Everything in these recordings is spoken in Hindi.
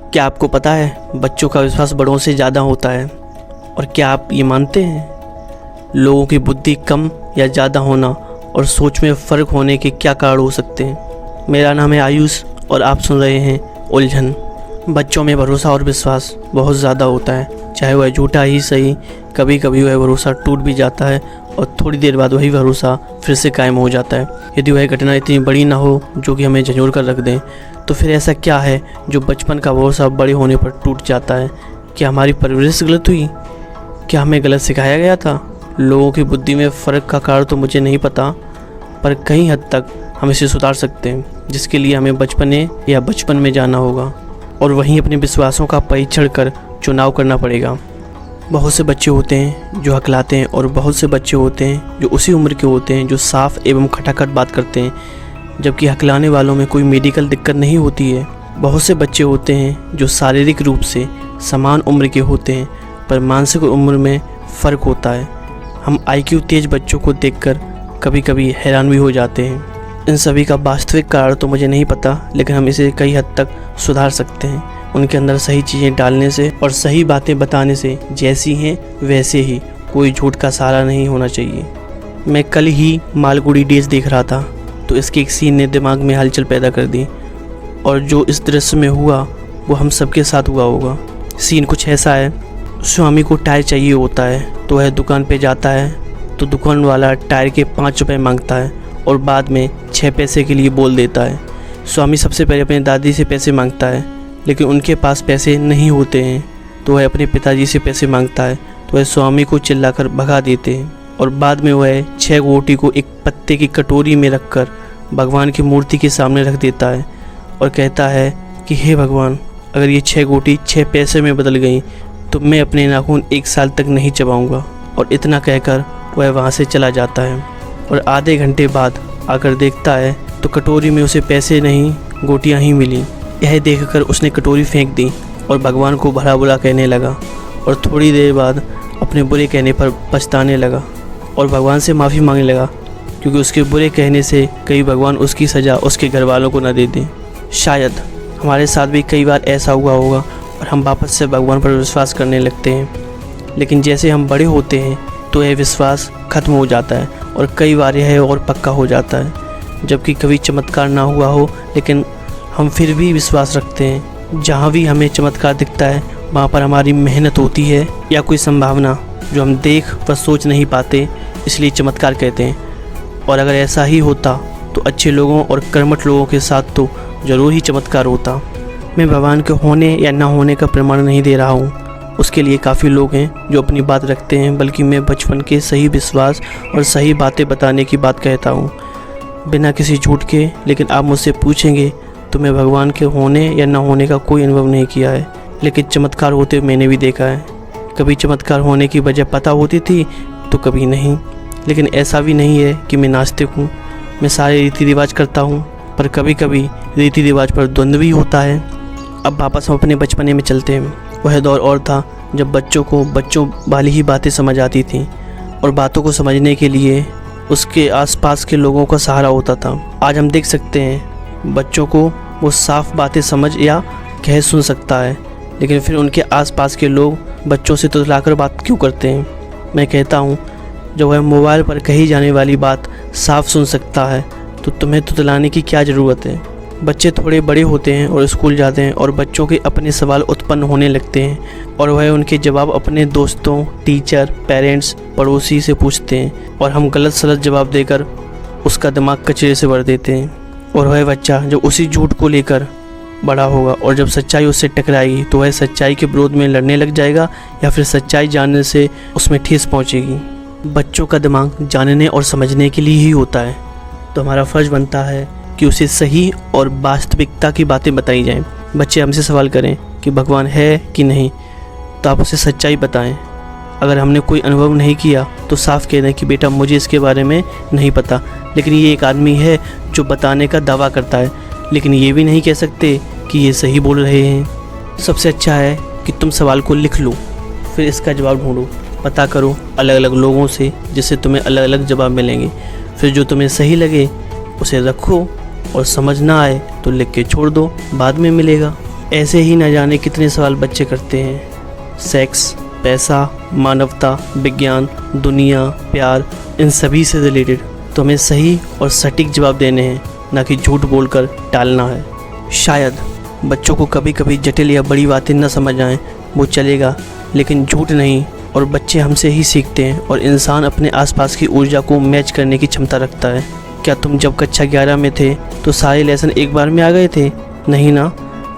क्या आपको पता है बच्चों का विश्वास बड़ों से ज़्यादा होता है? और क्या आप ये मानते हैं लोगों की बुद्धि कम या ज़्यादा होना और सोच में फ़र्क होने के क्या कारण हो सकते हैं? मेरा नाम है आयुष और आप सुन रहे हैं उलझन। बच्चों में भरोसा और विश्वास बहुत ज़्यादा होता है, चाहे वह झूठा ही सही। कभी कभी वह भरोसा टूट भी जाता है और थोड़ी देर बाद वही भरोसा फिर से कायम हो जाता है। यदि वह घटना इतनी बड़ी ना हो जो कि हमें झंझोड़ कर रख दें, तो फिर ऐसा क्या है जो बचपन का भरोसा बड़े होने पर टूट जाता है? क्या हमारी परवरिश गलत हुई? क्या हमें गलत सिखाया गया था? लोगों की बुद्धि में फ़र्क का कारण तो मुझे नहीं पता, पर कई हद तक हम इसे सुधार सकते हैं, जिसके लिए हमें बचपन में जाना होगा और वहीं अपने विश्वासों का परीक्षण कर चुनाव करना पड़ेगा। बहुत से बच्चे होते हैं जो हकलाते हैं और बहुत से बच्चे होते हैं जो उसी उम्र के होते हैं जो साफ एवं खटाखट बात करते हैं, जबकि हकलाने वालों में कोई मेडिकल दिक्कत नहीं होती है। बहुत से बच्चे होते हैं जो शारीरिक रूप से समान उम्र के होते हैं, पर मानसिक उम्र में फ़र्क होता है। हम IQ तेज बच्चों को देखकर कभी कभी हैरान भी हो जाते हैं। इन सभी का वास्तविक कारण तो मुझे नहीं पता, लेकिन हम इसे कई हद तक सुधार सकते हैं उनके अंदर सही चीज़ें डालने से और सही बातें बताने से। जैसी हैं वैसे ही, कोई झूठ का सहारा नहीं होना चाहिए। मैं कल ही मालगुड़ी डेज देख रहा था, तो इसके एक सीन ने दिमाग में हलचल पैदा कर दी, और जो इस दृश्य में हुआ वो हम सबके साथ हुआ होगा। सीन कुछ ऐसा है, स्वामी को टायर चाहिए होता है, तो वह दुकान पे जाता है, तो दुकान वाला टायर के 5 रुपये मांगता है और बाद में 6 पैसे के लिए बोल देता है। स्वामी सबसे पहले अपने दादी से पैसे मांगता है, लेकिन उनके पास पैसे नहीं होते हैं, तो वह अपने पिताजी से पैसे मांगता है, तो वह स्वामी को चिल्लाकर भगा देते हैं और बाद में वह 6 गोटी को एक पत्ते की कटोरी में रखकर भगवान की मूर्ति के सामने रख देता है और कहता है कि हे भगवान, अगर ये 6 गोटी 6 पैसे में बदल गई तो मैं अपने नाखून 1 साल तक नहीं चबाऊँगा। और इतना कहकर वह वहाँ से चला जाता है और आधे घंटे बाद आकर देखता है तो कटोरी में उसे पैसे नहीं, गोटियाँ ही मिली। यह देखकर उसने कटोरी फेंक दी और भगवान को भला बुरा कहने लगा और थोड़ी देर बाद अपने बुरे कहने पर पछताने लगा और भगवान से माफ़ी मांगने लगा, क्योंकि उसके बुरे कहने से कहीं भगवान उसकी सज़ा उसके घर वालों को न दे दें। शायद हमारे साथ भी कई बार ऐसा हुआ होगा और हम वापस से भगवान पर विश्वास करने लगते हैं, लेकिन जैसे हम बड़े होते हैं तो यह विश्वास ख़त्म हो जाता है और कई बार यह और पक्का हो जाता है, जबकि कभी चमत्कार ना हुआ हो, लेकिन हम फिर भी विश्वास रखते हैं। जहाँ भी हमें चमत्कार दिखता है वहाँ पर हमारी मेहनत होती है या कोई संभावना जो हम देख व सोच नहीं पाते, इसलिए चमत्कार कहते हैं। और अगर ऐसा ही होता तो अच्छे लोगों और कर्मठ लोगों के साथ तो ज़रूर ही चमत्कार होता। मैं भगवान के होने या ना होने का प्रमाण नहीं दे रहा हूँ, उसके लिए काफ़ी लोग हैं जो अपनी बात रखते हैं, बल्कि मैं बचपन के सही विश्वास और सही बातें बताने की बात कहता हूँ, बिना किसी झूठ के। लेकिन आप मुझसे पूछेंगे तो मैं भगवान के होने या ना होने का कोई अनुभव नहीं किया है, लेकिन चमत्कार होते मैंने भी देखा है। कभी चमत्कार होने की वजह पता होती थी तो कभी नहीं। लेकिन ऐसा भी नहीं है कि मैं नास्तिक हूँ, मैं सारे रीति रिवाज करता हूँ, पर कभी कभी रीति रिवाज पर द्वंद्व भी होता है। अब वापस हम अपने बचपने में चलते हैं। वह दौर और था जब बच्चों को बच्चों वाली ही बातें समझ आती थीं और बातों को समझने के लिए उसके आसपास के लोगों का सहारा होता था। आज हम देख सकते हैं बच्चों को वो साफ बातें समझ या कह सुन सकता है, लेकिन फिर उनके आसपास के लोग बच्चों से तुतलाकर बात क्यों करते हैं? मैं कहता हूँ, जब वह मोबाइल पर कही जाने वाली बात साफ सुन सकता है तो तुम्हें तुतलाने की क्या ज़रूरत है? बच्चे थोड़े बड़े होते हैं और स्कूल जाते हैं और बच्चों के अपने सवाल उत्पन्न होने लगते हैं और वह उनके जवाब अपने दोस्तों, टीचर, पेरेंट्स, पड़ोसी से पूछते हैं और हम गलत सलत जवाब देकर उसका दिमाग कचरे से भर देते हैं। और वह बच्चा जब उसी झूठ को लेकर बड़ा होगा और जब सच्चाई उससे टकराएगी तो वह सच्चाई के विरोध में लड़ने लग जाएगा या फिर सच्चाई जानने से उसमें ठेस पहुँचेगी। बच्चों का दिमाग जानने और समझने के लिए ही होता है, तो हमारा फ़र्ज़ बनता है कि उसे सही और वास्तविकता की बातें बताई जाएं। बच्चे हमसे सवाल करें कि भगवान है कि नहीं, तो आप उसे सच्चाई बताएं। अगर हमने कोई अनुभव नहीं किया तो साफ कह दें कि बेटा मुझे इसके बारे में नहीं पता, लेकिन ये एक आदमी है जो बताने का दावा करता है, लेकिन ये भी नहीं कह सकते कि ये सही बोल रहे हैं। सबसे अच्छा है कि तुम सवाल को लिख लो, फिर इसका जवाब ढूंढो, पता करो अलग अलग लोगों से, जिससे तुम्हें अलग अलग जवाब मिलेंगे। फिर जो तुम्हें सही लगे उसे रखो और समझ ना आए तो लिख के छोड़ दो, बाद में मिलेगा। ऐसे ही न जाने कितने सवाल बच्चे करते हैं। सेक्स, पैसा, मानवता, विज्ञान, दुनिया, प्यार, इन सभी से रिलेटेड। तो हमें सही और सटीक जवाब देने हैं, ना कि झूठ बोलकर टालना है। शायद बच्चों को कभी कभी जटिल या बड़ी बातें न समझ आएं, वो चलेगा, लेकिन झूठ नहीं। और बच्चे हमसे ही सीखते हैं और इंसान अपने आसपास की ऊर्जा को मैच करने की क्षमता रखता है। क्या तुम जब कक्षा 11 में थे तो सारे लेसन एक बार में आ गए थे? नहीं ना।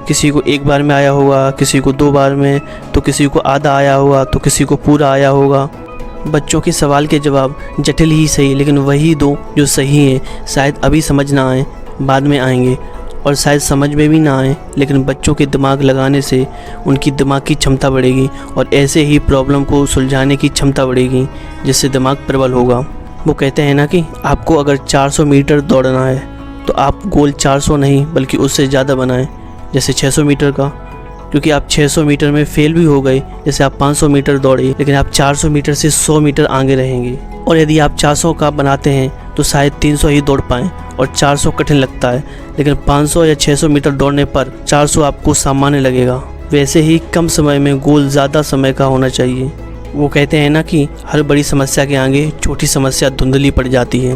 किसी को एक बार में आया होगा, किसी को 2 बार में, तो किसी को आधा आया होगा, तो किसी को पूरा आया होगा। बच्चों के सवाल के जवाब जटिल ही सही, लेकिन वही दो जो सही हैं। शायद अभी समझ ना आए, बाद में आएंगे, और शायद समझ में भी ना आए, लेकिन बच्चों के दिमाग लगाने से उनकी दिमाग की क्षमता बढ़ेगी और ऐसे ही प्रॉब्लम को सुलझाने की क्षमता बढ़ेगी, जिससे दिमाग प्रबल होगा। वो कहते हैं ना कि आपको अगर 400 मीटर दौड़ना है तो आप गोल 400 नहीं बल्कि उससे ज़्यादा बनाएं, जैसे 600 मीटर का। क्योंकि आप 600 मीटर में फेल भी हो गए, जैसे आप 500 मीटर दौड़े, लेकिन आप 400 मीटर से 100 मीटर आगे रहेंगे। और यदि आप 400 का बनाते हैं तो शायद 300 ही दौड़ पाएँ, और 400 कठिन लगता है, लेकिन 500 या 600 मीटर दौड़ने पर 400 आपको सामान्य लगेगा। वैसे ही कम समय में गोल ज़्यादा समय का होना चाहिए। वो कहते हैं ना कि हर बड़ी समस्या के आगे छोटी समस्या धुंधली पड़ जाती है।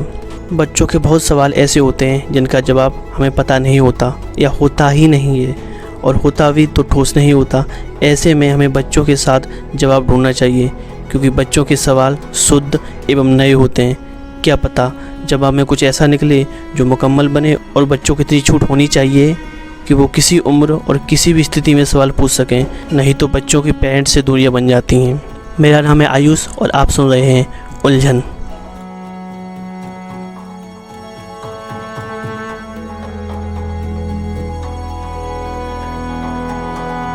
बच्चों के बहुत सवाल ऐसे होते हैं जिनका जवाब हमें पता नहीं होता या होता ही नहीं है, और होता भी तो ठोस नहीं होता। ऐसे में हमें बच्चों के साथ जवाब ढूंढना चाहिए, क्योंकि बच्चों के सवाल शुद्ध एवं नए होते हैं। क्या पता जवाब में कुछ ऐसा निकले जो मुकम्मल बने। और बच्चों की इतनी छूट होनी चाहिए कि वो किसी उम्र और किसी भी स्थिति में सवाल पूछ सकें, नहीं तो बच्चों के पेरेंट्स से दूरियां बन जाती हैं। मेरा नाम है आयुष और आप सुन रहे हैं उलझन।